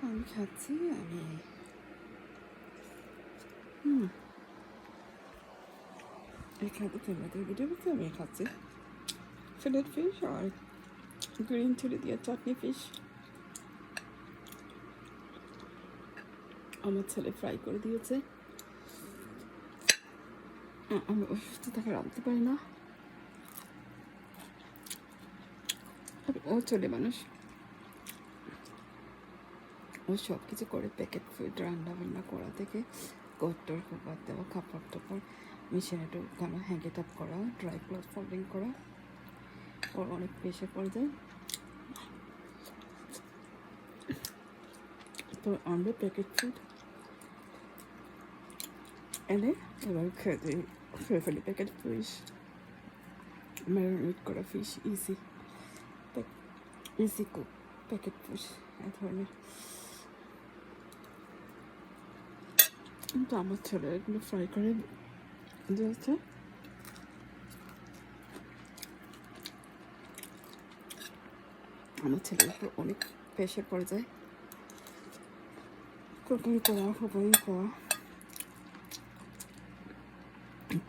আমি খাচ্ছি আমি এখানে তোমাদের ভিডিও করতে আমি খাচ্ছি ফিলেট ফিশ আর গ্রিন চিলি দিয়ে চাটনি ফিশ। আমার ছেলে ফ্রাই করে দিয়েছে। আমি অসুস্থ তাকে রাঁধতে পারি না। ও ছেলে মানুষ, ও সব কিছু করে। প্যাকেট ফুড রান্না বান্না করা থেকে কট্টর খাবার দেওয়া, কাপড় টাপড় মেশিনে ঢুকানো, হ্যাঙ্গে টাপ করা, ড্রাই ক্লথ ফোল্ডিং করা, ওর অনেক প্রেশার পড়ে যায়। তো আমরা প্যাকেট ফুড এনে এবার খেয়ে ফেলি। প্যাকেট ফিশ, ম্যারিনেট করা fish, easy cook packet fish এ ধরনের। কিন্তু আমার ছেলে এগুলো ফ্রাই করে দিয়েছে। আমার ছেলের উপর অনেক প্রেশার পড়ে যায়। কুকিং করা, কুকিং করা,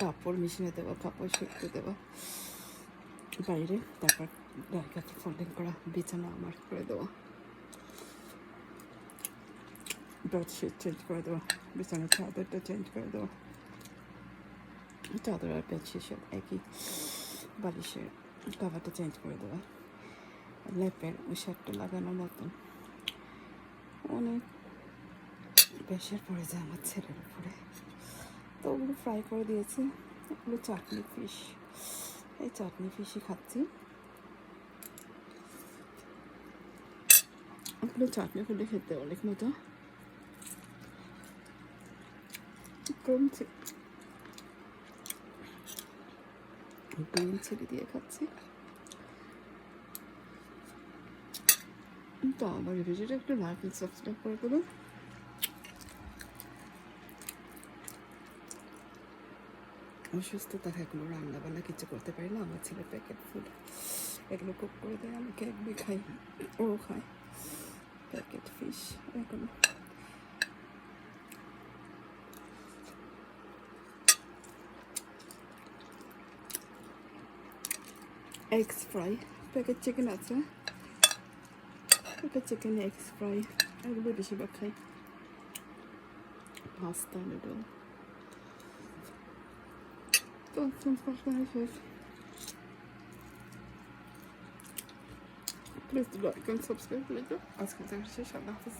কাপড় মেশিনে দেওয়া, কাপড় শুকতে দেওয়া বাইরে, তারপর কাছে ফোল্ডিং করা, বিছানা আমার করে দেওয়া, বেডশিট চেঞ্জ করে দেওয়া, বিছানার চাদরটা চেঞ্জ করে দেওয়া, চাদর আর বেডশিট সব একই, বালিশের কাভারটা চেঞ্জ করে দেওয়া, ল্যাপের ওই শার্টটা লাগানোর মতন। অনেক প্রেশার পড়ে যায় আমার ছেলের উপরে। তো ওগুলো ফ্রাই করে দিয়েছি। ওগুলো চাটনি ফিশ, এই চাটনি ফিশই খাচ্ছি। ওগুলো চাটনি করলে খেতে অনেক মজা। গ্রিন চিলি দিয়ে খাচ্ছি। তো আমার ভিডিওটা একটু লাইক এন্ড সাবস্ক্রাইব করে দেবেন। অসুস্থ তাকে কোনো রান্না বান্না কিছু করতে পারি না। আমার ছেলে প্যাকেট ফুড এগুলো কুক করে দেয়, আমাকে একদিন খাই, ও খায় প্যাকেট ফিশ এগুলো। এগস ফ্রাই, প্যাকেট চিকেন আছে, প্যাকেট চিকেন, এগস ফ্রাই এগুলো বেশিরভাগ খাই। Pasta, noodle. তো শেষ। প্লিজ লাইক এন্ড সাবস্ক্রাইব করে দাও। আজকে শেষ। আল্লাহ হাফিজ।